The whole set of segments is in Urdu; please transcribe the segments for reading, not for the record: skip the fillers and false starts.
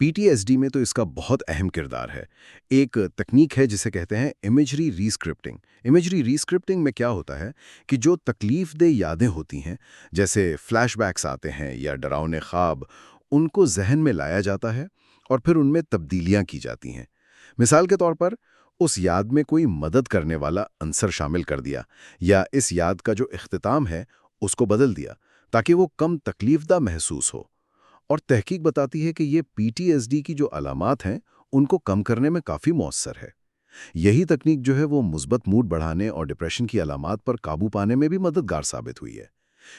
PTSD میں تو اس کا بہت اہم کردار ہے۔ ایک تکنیک ہے جسے کہتے ہیں امیجری ریسکرپٹنگ۔ امیجری ریسکرپٹنگ میں کیا ہوتا ہے کہ جو تکلیف دہ یادیں ہوتی ہیں، جیسے فلیش بیکس آتے ہیں یا ڈراؤنے خواب، ان کو ذہن میں لایا جاتا ہے اور پھر ان میں تبدیلیاں کی جاتی ہیں۔ مثال کے طور پر اس یاد میں کوئی مدد کرنے والا عنصر شامل کر دیا، یا اس یاد کا جو اختتام ہے اس کو بدل دیا تاکہ وہ کم تکلیف دہ محسوس ہو۔ اور تحقیق بتاتی ہے کہ یہ PTSD کی جو علامات ہیں ان کو کم کرنے میں کافی مؤثر ہے۔ یہی تکنیک جو ہے وہ مثبت موڈ بڑھانے اور ڈپریشن کی علامات پر قابو پانے میں بھی مددگار ثابت ہوئی ہے،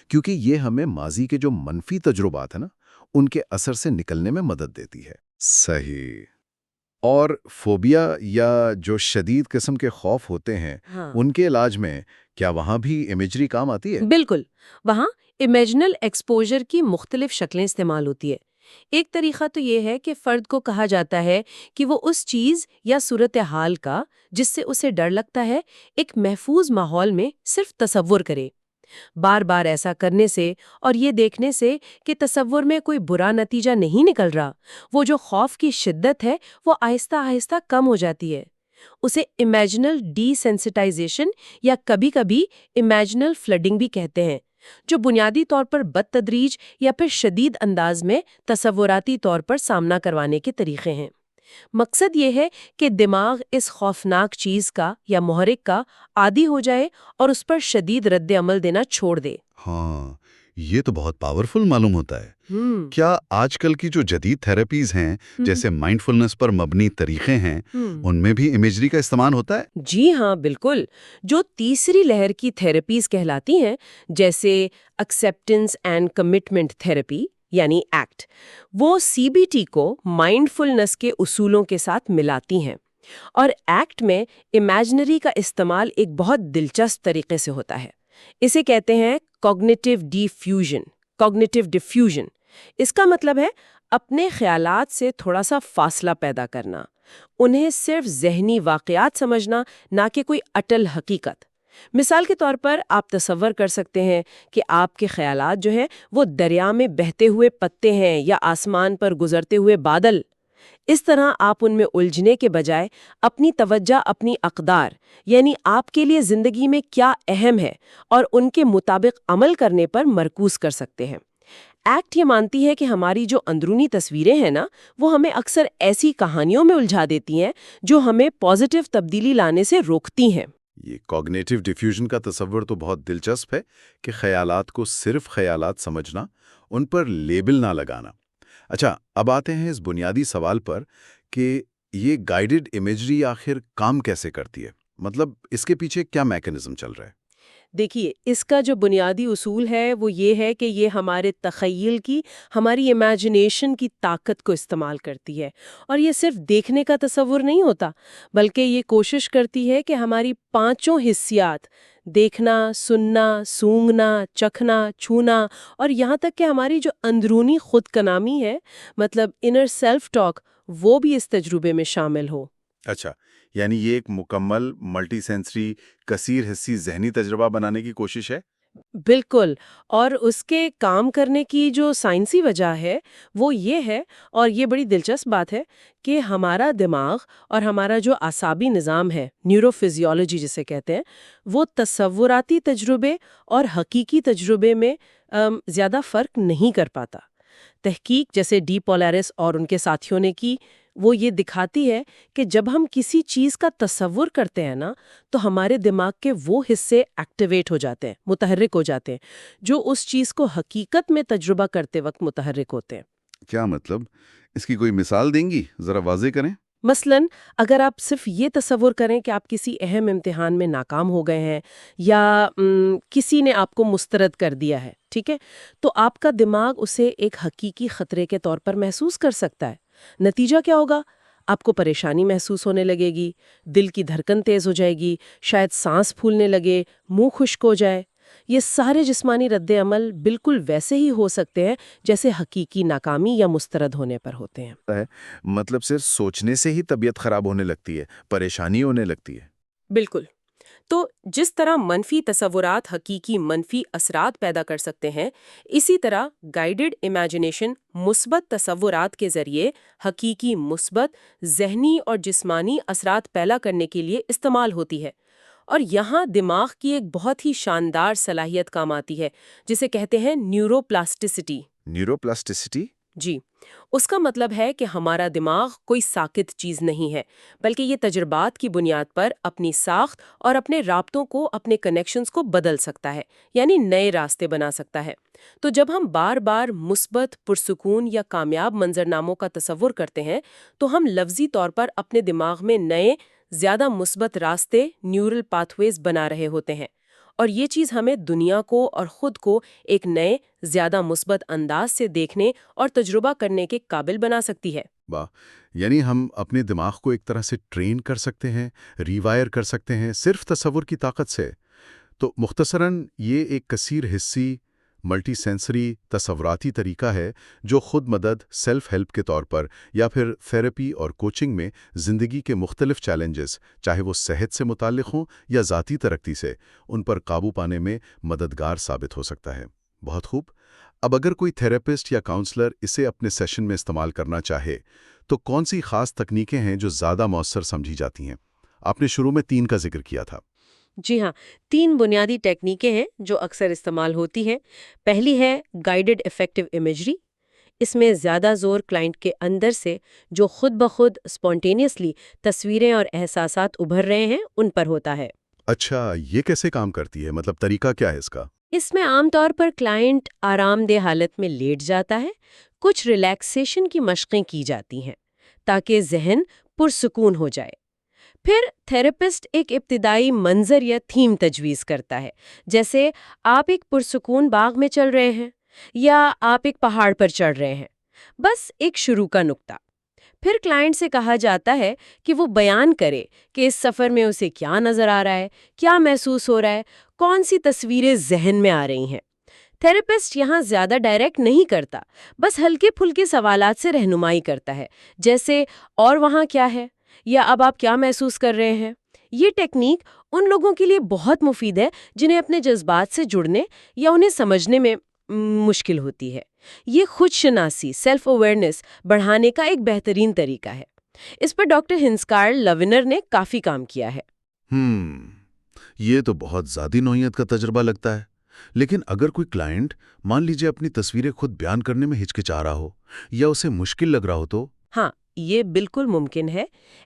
کیونکہ یہ ہمیں ماضی کے جو منفی تجربات ہیں نا، ان کے اثر سے نکلنے میں مدد دیتی ہے۔ صحیح۔ اور فوبیا یا جو شدید قسم کے خوف ہوتے ہیں، ہاں ان کے علاج میں کیا وہاں بھی امیجری کام آتی ہے؟ بالکل، وہاں امیجنل ایکسپوجر کی مختلف شکلیں استعمال ہوتی ہے۔ ایک طریقہ تو یہ ہے کہ فرد کو کہا جاتا ہے کہ وہ اس چیز یا صورتحال کا جس سے اسے ڈر لگتا ہے ایک محفوظ ماحول میں صرف تصور کرے۔ بار بار ایسا کرنے سے اور یہ دیکھنے سے کہ تصور میں کوئی برا نتیجہ نہیں نکل رہا، وہ جو خوف کی شدت ہے وہ آہستہ آہستہ کم ہو جاتی ہے۔ اسے امیجنل ڈی سینسٹائزیشن یا کبھی کبھی امیجنل فلڈنگ بھی کہتے ہیں، جو بنیادی طور پر بدتدریج یا پھر شدید انداز میں تصوراتی طور پر سامنا کروانے کے طریقے ہیں۔ مقصد یہ ہے کہ دماغ اس خوفناک چیز کا یا محرک کا عادی ہو جائے اور اس پر شدید رد عمل دینا چھوڑ دے۔ ہاں، یہ تو بہت پاورفل معلوم ہوتا ہے۔ کیا آج کل کی جو جدید تھراپیز ہیں، جیسے مائنڈفلنس پر مبنی طریقے ہیں، ان میں بھی امیجری کا استعمال ہوتا ہے؟ جی ہاں، بالکل۔ جو تیسری لہر کی تھراپیز کہلاتی ہیں، جیسے ایکسیپٹنس اینڈ کمٹمنٹ تھراپی یعنی ایکٹ، وہ CBT کو مائنڈفلنس کے اصولوں کے ساتھ ملاتی ہیں۔ اور ایکٹ میں امیجنری کا استعمال ایک بہت دلچسپ طریقے سے ہوتا ہے۔ اسے کہتے ہیں کوگنیٹیو ڈیفیوژن۔ اس کا مطلب ہے اپنے خیالات سے تھوڑا سا فاصلہ پیدا کرنا، انہیں صرف ذہنی واقعات سمجھنا، نہ کہ کوئی اٹل حقیقت۔ مثال کے طور پر آپ تصور کر سکتے ہیں کہ آپ کے خیالات جو ہیں وہ دریا میں بہتے ہوئے پتے ہیں یا آسمان پر گزرتے ہوئے بادل۔ اس طرح آپ ان میں الجھنے کے بجائے اپنی توجہ اپنی اقدار، یعنی آپ کے لیے زندگی میں کیا اہم ہے، اور ان کے مطابق عمل کرنے پر مرکوز کر سکتے ہیں۔ ایکٹ یہ مانتی ہے کہ ہماری جو اندرونی تصویریں ہیں نا، وہ ہمیں اکثر ایسی کہانیوں میں الجھا دیتی ہیں جو ہمیں پازیٹیو تبدیلی لانے سے روکتی ہیں۔ یہ کوگنیٹیو ڈیفیوژن کا تصور تو بہت دلچسپ ہے کہ خیالات کو صرف خیالات سمجھنا، ان پر لیبل نہ لگانا۔ اچھا، اب آتے ہیں اس بنیادی سوال پر کہ یہ گائیڈڈ امیجری آخر کام کیسے کرتی ہے؟ مطلب اس کے پیچھے کیا میکانزم چل رہا ہے؟ دیکھیے، اس کا جو بنیادی اصول ہے وہ یہ ہے کہ یہ ہمارے تخیل کی، ہماری امیجنیشن کی طاقت کو استعمال کرتی ہے، اور یہ صرف دیکھنے کا تصور نہیں ہوتا، بلکہ یہ کوشش کرتی ہے کہ ہماری پانچوں حسیات، دیکھنا، سننا، سونگھنا، چکھنا، چھونا، اور یہاں تک کہ ہماری جو اندرونی خود کلامی ہے، مطلب انر سیلف ٹاک، وہ بھی اس تجربے میں شامل ہو۔ اچھا، یعنی یہ ایک مکمل ملٹی سینسری کثیر حصی ذہنی تجربہ بنانے کی کوشش ہے؟ بالکل، اور اس کے کام کرنے کی جو سائنسی وجہ ہے وہ یہ ہے، اور یہ بڑی دلچسپ بات ہے، کہ ہمارا دماغ اور ہمارا جو اعصابی نظام ہے، نیورو فزیولوجی جسے کہتے ہیں، وہ تصوراتی تجربے اور حقیقی تجربے میں زیادہ فرق نہیں کر پاتا۔ تحقیق جیسے ڈی پولیرس اور ان کے ساتھیوں نے کی، وہ یہ دکھاتی ہے کہ جب ہم کسی چیز کا تصور کرتے ہیں نا، تو ہمارے دماغ کے وہ حصے ایکٹیویٹ ہو جاتے ہیں، متحرک ہو جاتے ہیں، جو اس چیز کو حقیقت میں تجربہ کرتے وقت متحرک ہوتے ہیں۔ کیا مطلب؟ اس کی کوئی مثال دیں گی؟ ذرا واضح کریں۔ مثلاً اگر آپ صرف یہ تصور کریں کہ آپ کسی اہم امتحان میں ناکام ہو گئے ہیں، یا کسی نے آپ کو مسترد کر دیا ہے، ٹھیک ہے، تو آپ کا دماغ اسے ایک حقیقی خطرے کے طور پر محسوس کر سکتا ہے۔ نتیجہ کیا ہوگا؟ آپ کو پریشانی محسوس ہونے لگے گی، دل کی دھڑکن تیز ہو جائے گی، شاید سانس پھولنے لگے، منہ خشک ہو جائے۔ یہ سارے جسمانی رد عمل بالکل ویسے ہی ہو سکتے ہیں جیسے حقیقی ناکامی یا مسترد ہونے پر ہوتے ہیں۔ مطلب صرف سوچنے سے ہی طبیعت خراب ہونے لگتی ہے، پریشانی ہونے لگتی ہے؟ بالکل، تو جس طرح منفی تصورات حقیقی منفی اثرات پیدا کر سکتے ہیں، اسی طرح گائیڈڈ امیجنیشن مثبت تصورات کے ذریعے حقیقی مثبت ذہنی اور جسمانی اثرات پیدا کرنے کے لیے استعمال ہوتی ہے۔ اور یہاں دماغ کی ایک بہت ہی شاندار صلاحیت کام آتی ہے، جسے کہتے ہیں نیورو پلاسٹیسٹی۔ Neuro plasticity? جی، اس کا مطلب ہے کہ ہمارا دماغ کوئی ساکت چیز نہیں ہے، بلکہ یہ تجربات کی بنیاد پر اپنی ساخت اور اپنے رابطوں کو، اپنے کنیکشنز کو بدل سکتا ہے، یعنی نئے راستے بنا سکتا ہے۔ تو جب ہم بار بار مثبت، پرسکون یا کامیاب منظرناموں کا تصور کرتے ہیں تو ہم لفظی طور پر اپنے دماغ میں نئے، زیادہ مثبت راستے، نیورل پاتھ ویز بنا رہے ہوتے ہیں، اور یہ چیز ہمیں دنیا کو اور خود کو ایک نئے، زیادہ مثبت انداز سے دیکھنے اور تجربہ کرنے کے قابل بنا سکتی ہے۔ واہ، یعنی ہم اپنے دماغ کو ایک طرح سے ٹرین کر سکتے ہیں، ریوائر کر سکتے ہیں صرف تصور کی طاقت سے۔ تو مختصراً یہ ایک کثیر حصی، ملٹی سینسری تصوراتی طریقہ ہے جو خود مدد، سیلف ہیلپ کے طور پر یا پھر تھیراپی اور کوچنگ میں زندگی کے مختلف چیلنجز، چاہے وہ صحت سے متعلق ہوں یا ذاتی ترقی سے، ان پر قابو پانے میں مددگار ثابت ہو سکتا ہے۔ بہت خوب۔ اب اگر کوئی تھیراپسٹ یا کاؤنسلر اسے اپنے سیشن میں استعمال کرنا چاہے تو کون سی خاص تکنیکیں ہیں جو زیادہ مؤثر سمجھی جاتی ہیں؟ آپ نے شروع میں 3 کا ذکر کیا تھا۔ جی ہاں، 3 بنیادی ٹیکنیکیں ہیں جو اکثر استعمال ہوتی ہیں۔ پہلی ہے گائیڈڈ افیکٹو امیجری۔ اس میں زیادہ زور کلائنٹ کے اندر سے جو خود بخود اسپونٹینیسلی تصویریں اور احساسات ابھر رہے ہیں ان پر ہوتا ہے۔ اچھا، یہ کیسے کام کرتی ہے؟ مطلب طریقہ کیا ہے اس کا؟ اس میں عام طور پر کلائنٹ آرام دہ حالت میں لیٹ جاتا ہے، کچھ ریلیکسیشن کی مشقیں کی جاتی ہیں تاکہ ذہن پرسکون ہو جائے۔ پھر تھیراپسٹ ایک ابتدائی منظر یا تھیم تجویز کرتا ہے، جیسے آپ ایک پرسکون باغ میں چل رہے ہیں یا آپ ایک پہاڑ پر چڑھ رہے ہیں، بس ایک شروع کا نقطہ۔ پھر کلائنٹ سے کہا جاتا ہے کہ وہ بیان کرے کہ اس سفر میں اسے کیا نظر آ رہا ہے، کیا محسوس ہو رہا ہے، کون سی تصویریں ذہن میں آ رہی ہیں۔ تھیراپسٹ یہاں زیادہ ڈائریکٹ نہیں کرتا، بس ہلکے پھلکے سوالات سے رہنمائی کرتا ہے، جیسے اور وہاں کیا ہے، یا اب آپ کیا محسوس کر رہے ہیں۔ یہ ٹیکنیک ان لوگوں کے لیے بہت مفید ہے جنہیں اپنے جذبات سے جڑنے یا انہیں سمجھنے میں مشکل ہوتی ہے۔ یہ خود شناسی، سیلف اویئرنیس بڑھانے کا ایک بہترین طریقہ ہے۔ اس پر ڈاکٹر ہنسکارل لوینر نے کافی کام کیا ہے۔ یہ تو بہت زیادہ نوعیت کا تجربہ لگتا ہے۔ لیکن اگر کوئی کلائنٹ مان لیجئے اپنی تصویریں خود بیان کرنے میں ہچکچا رہا ہو یا اسے مشکل لگ رہا ہو تو؟ ہاں، یہ بالکل ممکن ہے۔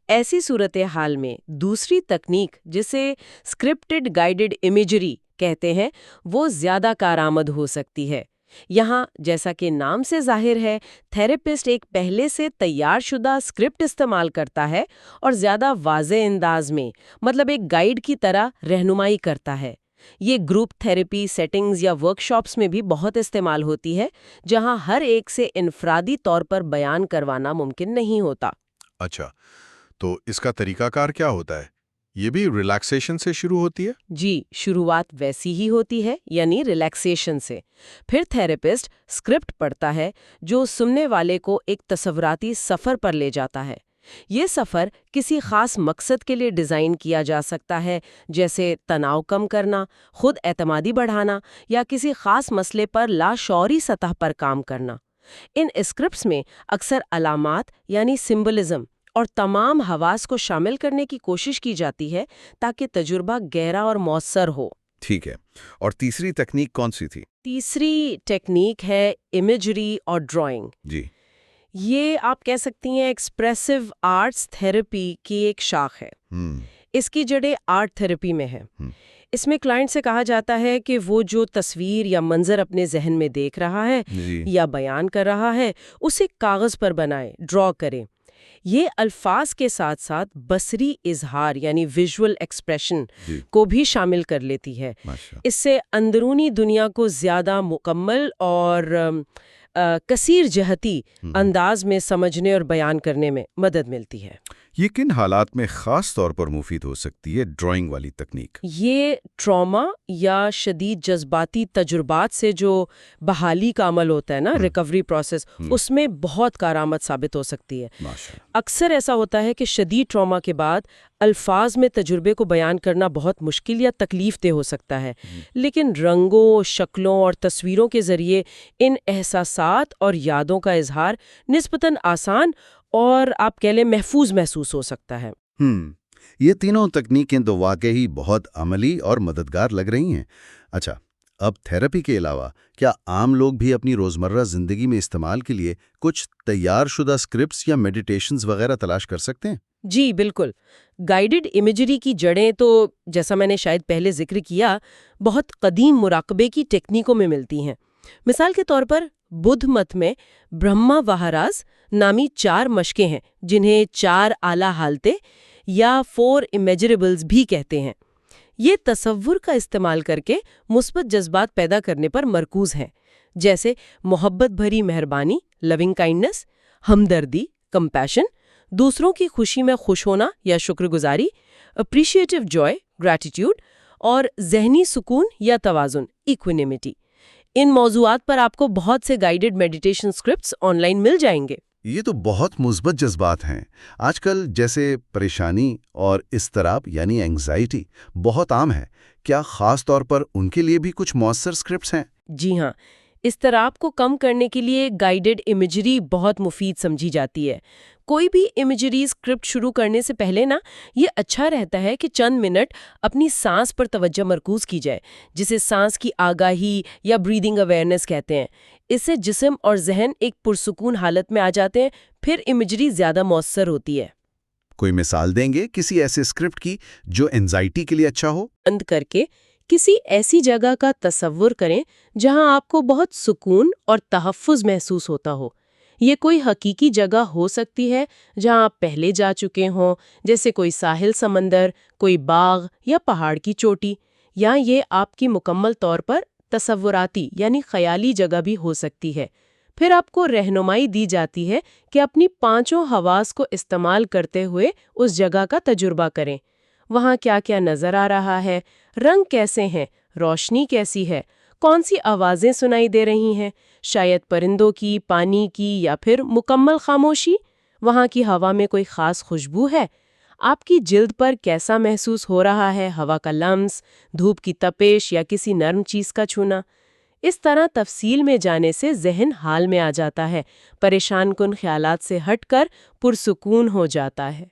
ایسی صورتحال میں دوسری تکنیک، جسے اسکرپٹڈ گائیڈڈ امیجری کہتے ہیں، وہ زیادہ کارآمد ہو سکتی ہے۔ یہاں جیسا کہ نام سے ظاہر ہے، تھیراپسٹ ایک پہلے سے تیار شدہ اسکرپٹ استعمال کرتا ہے اور زیادہ واضح انداز میں، مطلب ایک گائیڈ کی طرح رہنمائی کرتا ہے۔ یہ گروپ تھیراپی سیٹنگز یا ورکشاپس میں بھی بہت استعمال ہوتی ہے، جہاں ہر ایک سے انفرادی طور پر بیان کروانا ممکن نہیں ہوتا۔ اچھا، تو اس کا طریقہ کار کیا ہوتا ہے؟ یہ بھی ریلیکسیشن سے شروع ہوتی ہے؟ جی، شروعات ویسی ہی ہوتی ہے، یعنی ریلیکسیشن سے۔ پھر تھیراپسٹ اسکرپٹ پڑھتا ہے جو سننے والے کو ایک تصوراتی سفر پر لے جاتا ہے۔ یہ سفر کسی خاص مقصد کے لیے ڈیزائن کیا جا سکتا ہے، جیسے تناؤ کم کرنا، خود اعتمادی بڑھانا یا کسی خاص مسئلے پر لاشعوری سطح پر کام کرنا۔ ان اسکرپٹس میں اکثر علامات یعنی سمبلزم اور تمام حواس کو شامل کرنے کی کوشش کی جاتی ہے تاکہ تجربہ گہرا اور مؤثر ہو۔ ٹھیک ہے، اور تیسری تکنیک کون سی تھی؟ تیسری ٹیکنیک ہے امیجری اور ڈرائنگ۔ جی، یہ آپ کہہ سکتی ہیں ایکسپریسو آرٹس تھیراپی کی ایک شاخ ہے۔ اس کی جڑیں آرٹ تھیراپی میں ہیں۔ اس میں کلائنٹ سے کہا جاتا ہے کہ وہ جو تصویر یا منظر اپنے ذہن میں دیکھ رہا ہے یا بیان کر رہا ہے، اسے کاغذ پر بنائے، ڈرا کرے۔ یہ الفاظ کے ساتھ ساتھ بصری اظہار یعنی ویژول ایکسپریشن کو بھی شامل کر لیتی ہے۔ اس سے اندرونی دنیا کو زیادہ مکمل اور کثیر جہتی انداز میں سمجھنے اور بیان کرنے میں مدد ملتی ہے۔ یہ کن حالات میں خاص طور پر مفید ہو سکتی ہے ڈرائنگ والی تکنیک؟ یہ ٹراما یا شدید جذباتی تجربات سے جو بحالی کا عمل ہوتا ہے نا، ریکوری پروسیس، اس میں بہت کارآمد ثابت ہو سکتی ہے۔ اکثر ایسا ہوتا ہے کہ شدید ٹراما کے بعد الفاظ میں تجربے کو بیان کرنا بہت مشکل یا تکلیف دہ ہو سکتا ہے، لیکن رنگوں، شکلوں اور تصویروں کے ذریعے ان احساسات اور یادوں کا اظہار نسبتاً آسان اور آپ کہہ لیں محفوظ محسوس ہو سکتا ہے۔ یہ تینوں تکنیکیں تو واقعی بہت عملی اور مددگار لگ رہی ہیں۔ اچھا، اب تھراپی کے علاوہ کیا عام لوگ بھی اپنی روزمرہ زندگی میں استعمال کے لیے کچھ تیار شدہ اسکرپٹس یا میڈیٹیشنز وغیرہ تلاش کر سکتے ہیں؟ جی بالکل، گائیڈڈ امیجری کی جڑیں تو جیسا میں نے شاید پہلے ذکر کیا، بہت قدیم مراقبے کی ٹیکنیکوں میں ملتی ہیں۔ مثال کے طور پر بدھ مت میں برہما وہاراز نامی 4 مشقیں ہیں، جنہیں 4 اعلیٰ حالتیں یا 4 امیجریبلز بھی کہتے ہیں۔ یہ تصور کا استعمال کر کے مثبت جذبات پیدا کرنے پر مرکوز ہیں، جیسے محبت بھری مہربانی، لونگ کائنڈنس، ہمدردی، کمپیشن، دوسروں کی خوشی میں خوش ہونا یا شکر گزاری، اپریشیٹو جوائے، گریٹیٹیوڈ، اور ذہنی سکون یا توازن، ایکوینیمیٹی۔ ان موضوعات پر آپ کو بہت سے guided meditation scripts on line مل جائیں گے۔ یہ تو بہت مثبت جذبات ہیں۔ آج کل جیسے پریشانی اور اضطراب یعنی اینگزائٹی بہت عام ہے، کیا خاص طور پر ان کے لیے بھی کچھ مؤثر اسکرپٹس ہیں؟ جی ہاں، اضطراب کو کم کرنے کے لیے گائیڈڈ امیجری بہت مفید سمجھی جاتی ہے۔ کوئی بھی امیجری اسکرپٹ شروع کرنے سے پہلے نا، یہ اچھا رہتا ہے کہ چند منٹ اپنی سانس پر توجہ مرکوز کی جائے، جسے سانس کی آگاہی یا بریدنگ اویئرنیس کہتے ہیں۔ اس سے جسم اور ذہن ایک پرسکون حالت میں آ جاتے ہیں، پھر امیجری زیادہ مؤثر ہوتی ہے۔ کوئی مثال دیں گے کسی ایسے اسکرپٹ کی جو اینزائٹی کے لیے اچھا ہو؟ بند کر کے کسی ایسی جگہ کا تصور کریں جہاں آپ کو بہت سکون اور تحفظ محسوس ہوتا ہو۔ یہ کوئی حقیقی جگہ ہو سکتی ہے جہاں آپ پہلے جا چکے ہوں، جیسے کوئی ساحل، سمندر، کوئی باغ یا پہاڑ کی چوٹی، یا یہ آپ کی مکمل طور پر تصوراتی یعنی خیالی جگہ بھی ہو سکتی ہے۔ پھر آپ کو رہنمائی دی جاتی ہے کہ اپنی 5 حواس کو استعمال کرتے ہوئے اس جگہ کا تجربہ کریں۔ وہاں کیا کیا نظر آ رہا ہے، رنگ کیسے ہیں، روشنی کیسی ہے، کون سی آوازیں سنائی دے رہی ہیں، شاید پرندوں کی، پانی کی، یا پھر مکمل خاموشی۔ وہاں کی ہوا میں کوئی خاص خوشبو ہے، آپ کی جلد پر کیسا محسوس ہو رہا ہے، ہوا کا لمس، دھوپ کی تپش یا کسی نرم چیز کا چھونا۔ اس طرح تفصیل میں جانے سے ذہن حال میں آ جاتا ہے، پریشان کن خیالات سے ہٹ کر پرسکون ہو جاتا ہے۔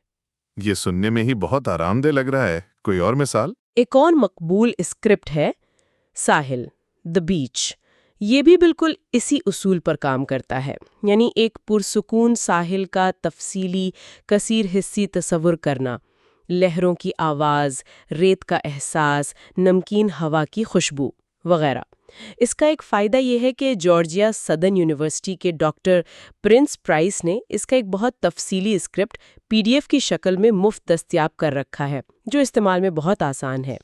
یہ سننے میں ہی بہت آرام دہ لگ رہا ہے۔ کوئی اور مثال؟ ایک اور مقبول اسکرپٹ ہے ساحل، دی بیچ۔ یہ بھی بالکل اسی اصول پر کام کرتا ہے، یعنی ایک پرسکون ساحل کا تفصیلی کثیر حصی تصور کرنا، لہروں کی آواز، ریت کا احساس، نمکین ہوا کی خوشبو وغیرہ۔ اس کا ایک فائدہ یہ ہے کہ جارجیا سدرن یونیورسٹی کے ڈاکٹر پرنس پرائس نے اس کا ایک بہت تفصیلی اسکرپٹ PDF کی شکل میں مفت دستیاب کر رکھا ہے، جو استعمال میں بہت آسان ہے۔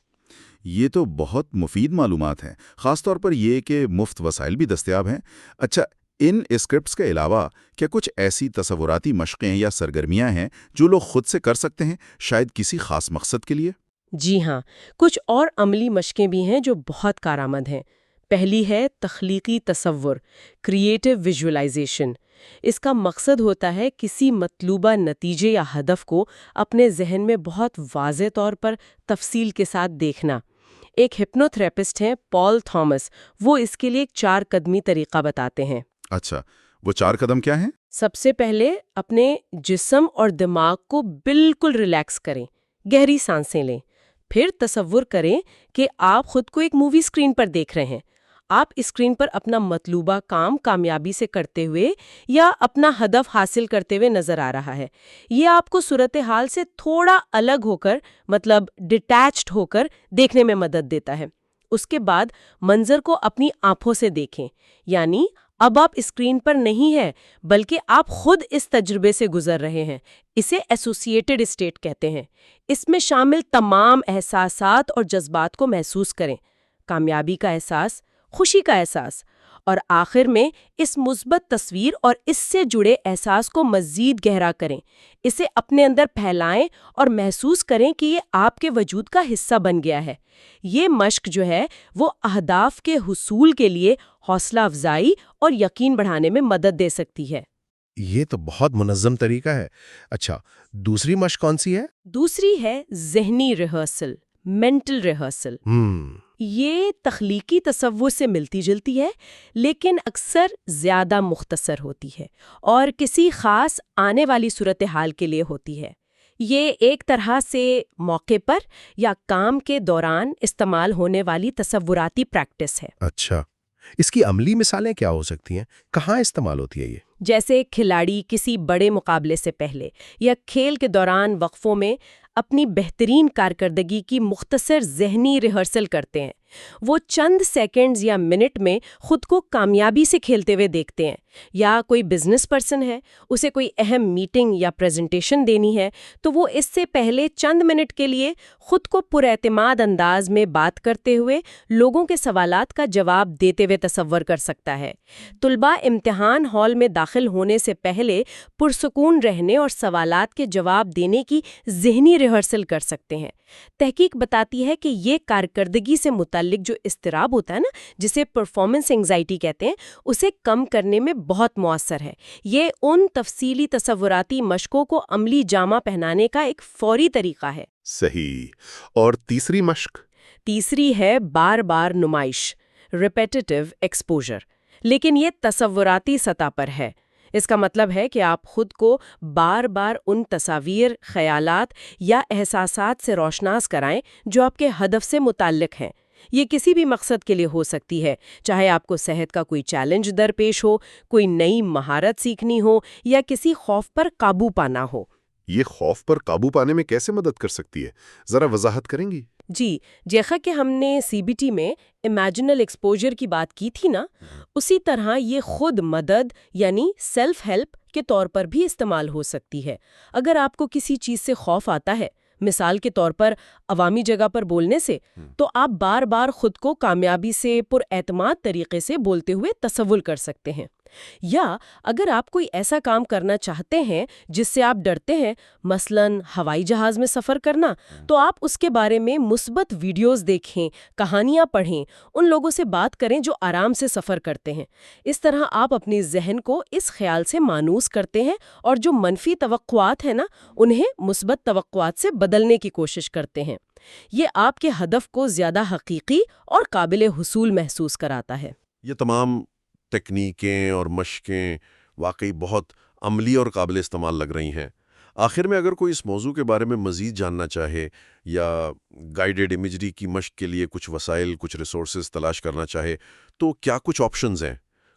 یہ تو بہت مفید معلومات ہیں، خاص طور پر یہ کہ مفت وسائل بھی دستیاب ہیں۔ اچھا، ان اسکرپٹس کے علاوہ کیا کچھ ایسی تصوراتی مشقیں یا سرگرمیاں ہیں جو لوگ خود سے کر سکتے ہیں، شاید کسی خاص مقصد کے لیے؟ جی ہاں، کچھ اور عملی مشقیں بھی ہیں جو بہت کارآمد ہیں۔ پہلی ہے تخلیقی تصور، کریٹو ویژولائزیشن۔ اس کا مقصد ہوتا ہے کسی مطلوبہ نتیجے یا ہدف کو اپنے ذہن میں بہت واضح طور پر تفصیل کے ساتھ دیکھنا۔ ایک ہپنو تھراپسٹ ہیں پال تھامس، وہ اس کے لیے ایک 4 قدمی طریقہ بتاتے ہیں۔ اچھا، وہ 4 قدم کیا ہیں؟ سب سے پہلے اپنے جسم اور دماغ کو بالکل ریلیکس کریں، گہری سانسیں لیں۔ پھر تصور کریں کہ آپ خود کو ایک مووی اسکرین پر دیکھ رہے ہیں۔ آپ اسکرین پر اپنا مطلوبہ کام کامیابی سے کرتے ہوئے یا اپنا ہدف حاصل کرتے ہوئے نظر آ رہا ہے۔ یہ آپ کو صورتحال سے تھوڑا الگ ہو کر، مطلب ڈیٹیچڈ ہو کر دیکھنے میں مدد دیتا ہے۔ اس کے بعد منظر کو اپنی آنکھوں سے دیکھیں، یعنی اب آپ اسکرین پر نہیں ہیں بلکہ آپ خود اس تجربے سے گزر رہے ہیں۔ اسے ایسوسیٹڈ اسٹیٹ کہتے ہیں۔ اس میں شامل تمام احساسات اور جذبات کو محسوس کریں، کامیابی کا احساس، خوشی کا احساس، اور آخر میں اس مثبت تصویر اور اس سے جڑے احساس کو مزید گہرا کریں، اسے اپنے اندر پھیلائیں اور محسوس کریں کہ یہ آپ کے وجود کا حصہ بن گیا ہے۔ یہ مشق جو ہے وہ اہداف کے حصول کے لیے حوصلہ افزائی اور یقین بڑھانے میں مدد دے سکتی ہے۔ یہ تو بہت منظم طریقہ ہے۔ اچھا، دوسری مشق کون سی ہے؟ دوسری ہے ذہنی ریہرسل، مینٹل ریہرسل۔ یہ تخلیقی تصور سے ملتی جلتی ہے، لیکن اکثر زیادہ مختصر ہوتی ہے اور کسی خاص آنے والی صورتحال کے لیے ہوتی ہے۔ یہ ایک طرح سے موقع پر یا کام کے دوران استعمال ہونے والی تصوراتی پریکٹس ہے۔ اچھا، اس کی عملی مثالیں کیا ہو سکتی ہیں؟ کہاں استعمال ہوتی ہے یہ؟ جیسے کھلاڑی کسی بڑے مقابلے سے پہلے یا کھیل کے دوران وقفوں میں اپنی بہترین کارکردگی کی مختصر ذہنی ریہرسل کرتے ہیں۔ وہ چند سیکنڈز یا منٹ میں خود کو کامیابی سے کھیلتے ہوئے دیکھتے ہیں۔ یا کوئی بزنس پرسن ہے، اسے کوئی اہم میٹنگ یا پریزنٹیشن دینی ہے، تو وہ اس سے پہلے چند منٹ کے لیے خود کو پر اعتماد انداز میں بات کرتے ہوئے لوگوں کے سوالات کا جواب دیتے ہوئے تصور کر سکتا ہے۔ طلباء امتحان ہال میں داخل ہونے سے پہلے پرسکون رہنے اور سوالات کے جواب دینے کی ذہنی ریہرسل کر سکتے ہیں۔ تحقیق بتاتی ہے کہ یہ کارکردگی سے متعلق جو اضطراب ہوتا ہے نا، جسے پرفارمنس انگزائٹی کہتے ہیں، اسے کم کرنے میں بہت مؤثر ہے۔ یہ ان تفصیلی تصوراتی مشقوں کو عملی جامہ پہنانے کا ایک فوری طریقہ ہے۔ صحیح۔ اور تیسری مشق؟ تیسری ہے بار بار نمائش، ریپیٹیٹیو ایکسپوجر، لیکن یہ تصوراتی سطح پر ہے۔ اس کا مطلب ہے کہ آپ خود کو بار بار ان تصاویر، خیالات یا احساسات سے روشناس کرائیں جو آپ کے ہدف سے متعلق ہیں۔ یہ کسی بھی مقصد کے لیے ہو سکتی ہے، چاہے آپ کو صحت کا کوئی چیلنج درپیش ہو، کوئی نئی مہارت سیکھنی ہو یا کسی خوف پر قابو پانا ہو۔ یہ خوف پر قابو پانے میں کیسے مدد کر سکتی ہے؟ ذرا وضاحت کریں گی؟ جی، جیسا کہ ہم نے CBT میں امیجنل ایکسپوجر کی بات کی تھی نا، اسی طرح یہ خود مدد یعنی سیلف ہیلپ کے طور پر بھی استعمال ہو سکتی ہے۔ اگر آپ کو کسی چیز سے خوف آتا ہے، مثال کے طور پر عوامی جگہ پر بولنے سے، تو آپ بار بار خود کو کامیابی سے پر اعتماد طریقے سے بولتے ہوئے تصور کر سکتے ہیں۔ یا اگر آپ کوئی ایسا کام کرنا چاہتے ہیں جس سے آپ ڈرتے ہیں، مثلاً ہوائی جہاز میں سفر کرنا، تو آپ اس کے بارے میں مثبت ویڈیوز دیکھیں، کہانیاں پڑھیں، ان لوگوں سے بات کریں جو آرام سے سفر کرتے ہیں۔ اس طرح آپ اپنی ذہن کو اس خیال سے مانوس کرتے ہیں اور جو منفی توقعات ہیں نا، انہیں مثبت توقعات سے بدلنے کی کوشش کرتے ہیں۔ یہ آپ کے ہدف کو زیادہ حقیقی اور قابل حصول محسوس کراتا ہے۔ یہ تمام ٹیکنیکیں اور مشقیں واقعی بہت عملی اور قابل استعمال لگ رہی ہیں۔ آخر میں اگر کوئی اس موضوع کے بارے میں مزید جاننا چاہے یا گائیڈڈ امیجری کی مشق کے لیے کچھ وسائل، کچھ ریسورسز تلاش کرنا چاہے، تو کیا کچھ آپشنز ہیں؟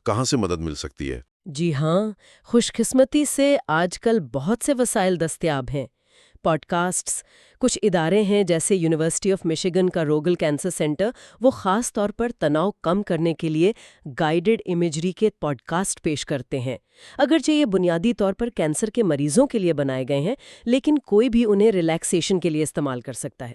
کہاں سے مدد مل سکتی ہے؟ جی ہاں، خوش قسمتی سے آج کل بہت سے وسائل دستیاب ہیں۔ پوڈ کاسٹس، کچھ ادارے ہیں جیسے یونیورسٹی آف مشیگن کا روگل کینسر سینٹر، وہ خاص طور پر تناؤ کم کرنے کے لیے گائیڈڈ امیجری کے پوڈ کاسٹ پیش کرتے ہیں۔ اگرچہ یہ بنیادی طور پر کینسر کے مریضوں کے لیے بنائے گئے ہیں، لیکن کوئی بھی انہیں ریلیکسیشن کے لیے استعمال کر سکتا ہے۔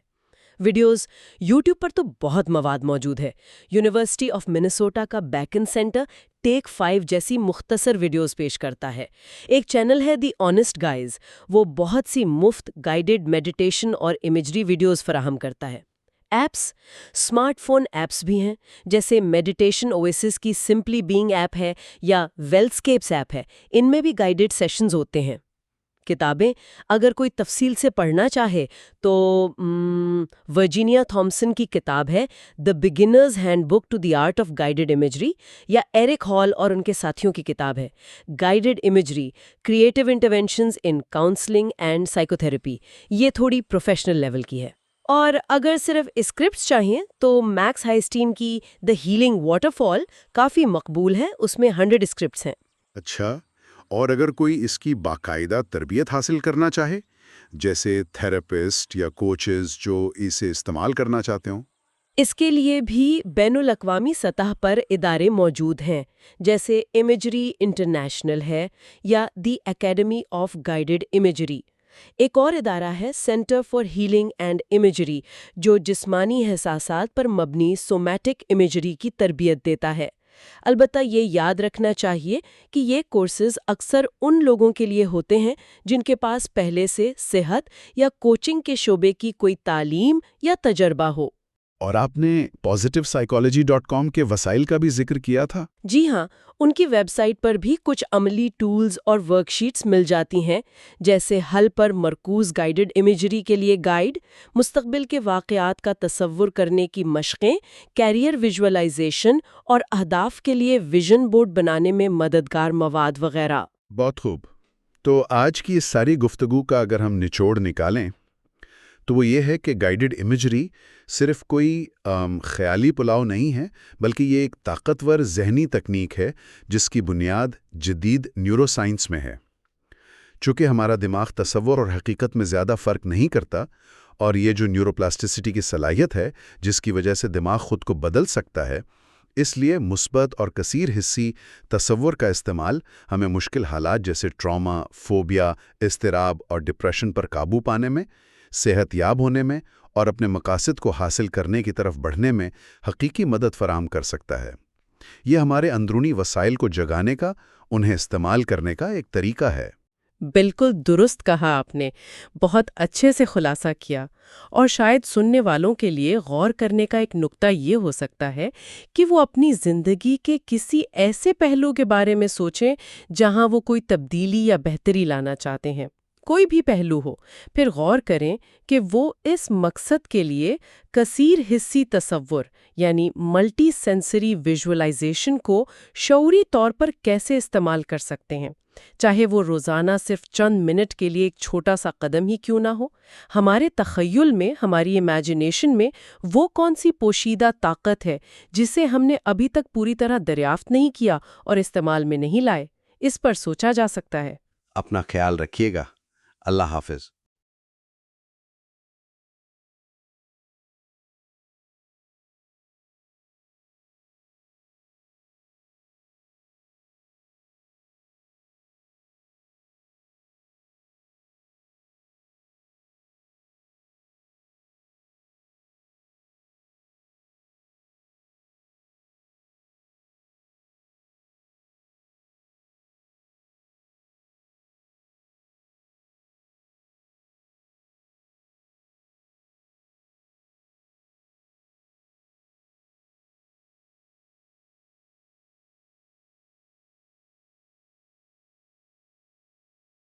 ویڈیوز یوٹیوب پر تو بہت مواد موجود ہے۔ یونیورسٹی آف منیسوٹا کا بیکن سینٹر ٹیک 5 جیسی مختصر ویڈیوز پیش کرتا ہے۔ ایک چینل ہے دی آنیسٹ گائز، وہ بہت سی مفت گائیڈڈ میڈیٹیشن اور امیجری ویڈیوز فراہم کرتا ہے۔ ایپس، اسمارٹ فون ایپس بھی ہیں، جیسے میڈیٹیشن اویسس کی سمپلی بینگ ایپ ہے یا ویلسکیپس ایپ ہے، ان میں بھی گائیڈڈ سیشنز ہوتے ہیں۔ کتابیں، اگر کوئی تفصیل سے پڑھنا چاہے تو ورجینیا تھامسن کی کتاب ہے the beginner's handbook to the art of guided imagery, یا ایرک ہال اور ان کے ساتھیوں کی کتاب ہے guided imagery, creative interventions in counselling and psychotherapy. یہ تھوڑی پروفیشنل لیول کی ہے۔ اور اگر صرف اسکرپٹس چاہیے تو میکس ہائسٹین کی دی ہیلنگ واٹر فال کافی مقبول ہے، اس میں 100 اسکرپٹس ہیں۔ اچھا، اور اگر کوئی اس کی باقاعدہ تربیت حاصل کرنا چاہے، جیسے تھراپسٹ یا کوچز جو اسے استعمال کرنا چاہتے ہوں؟ اس کے لیے بھی بین الاقوامی سطح پر ادارے موجود ہیں، جیسے امیجری انٹرنیشنل ہے یا دی اکیڈمی آف گائیڈڈ امیجری۔ ایک اور ادارہ ہے centre for healing and imagery, جو جسمانی احساسات پر مبنی سومیٹک امیجری کی تربیت دیتا ہے۔ البتہ یہ یاد رکھنا چاہیے کہ یہ کورسز اکثر ان لوگوں کے لیے ہوتے ہیں جن کے پاس پہلے سے صحت یا کوچنگ کے شعبے کی کوئی تعلیم یا تجربہ ہو۔ اور آپ نے positivepsychology.com کے وسائل کا بھی ذکر کیا تھا۔ جی ہاں، ان کی ویب سائٹ پر بھی کچھ عملی ٹولز اور ورک شیٹس مل جاتی ہیں، جیسے حل پر مرکوز گائیڈڈ امیجری کے لیے گائیڈ، مستقبل کے واقعات کا تصور کرنے کی مشقیں، کیریئر ویژولائزیشن اور اہداف کے لیے ویژن بورڈ بنانے میں مددگار مواد وغیرہ۔ بہت خوب۔ تو آج کی اس ساری گفتگو کا اگر ہم نچوڑ نکالیں تو وہ یہ ہے کہ گائیڈڈ امیجری صرف کوئی خیالی پلاؤ نہیں ہے، بلکہ یہ ایک طاقتور ذہنی تکنیک ہے جس کی بنیاد جدید نیورو سائنس میں ہے۔ چونکہ ہمارا دماغ تصور اور حقیقت میں زیادہ فرق نہیں کرتا، اور یہ جو نیوروپلاسٹسٹی کی صلاحیت ہے جس کی وجہ سے دماغ خود کو بدل سکتا ہے، اس لیے مثبت اور کثیر حصی تصور کا استعمال ہمیں مشکل حالات جیسے ٹراما، فوبیا، اضطراب اور ڈپریشن پر قابو پانے میں، صحت یاب ہونے میں اور اپنے مقاصد کو حاصل کرنے کی طرف بڑھنے میں حقیقی مدد فراہم کر سکتا ہے۔ یہ ہمارے اندرونی وسائل کو جگانے کا، انہیں استعمال کرنے کا ایک طریقہ ہے۔ بالکل درست کہا آپ نے، بہت اچھے سے خلاصہ کیا۔ اور شاید سننے والوں کے لیے غور کرنے کا ایک نقطہ یہ ہو سکتا ہے کہ وہ اپنی زندگی کے کسی ایسے پہلو کے بارے میں سوچیں جہاں وہ کوئی تبدیلی یا بہتری لانا چاہتے ہیں، کوئی بھی پہلو ہو، پھر غور کریں کہ وہ اس مقصد کے لیے کثیر حصی تصور یعنی ملٹی سینسری ویژولائزیشن کو شعوری طور پر کیسے استعمال کر سکتے ہیں، چاہے وہ روزانہ صرف چند منٹ کے لیے ایک چھوٹا سا قدم ہی کیوں نہ ہو۔ ہمارے تخیل میں، ہماری امیجنیشن میں وہ کون سی پوشیدہ طاقت ہے جسے ہم نے ابھی تک پوری طرح دریافت نہیں کیا اور استعمال میں نہیں لائے، اس پر سوچا جا سکتا ہے۔ اپنا خیال رکھیے گا۔ اللہ حافظ۔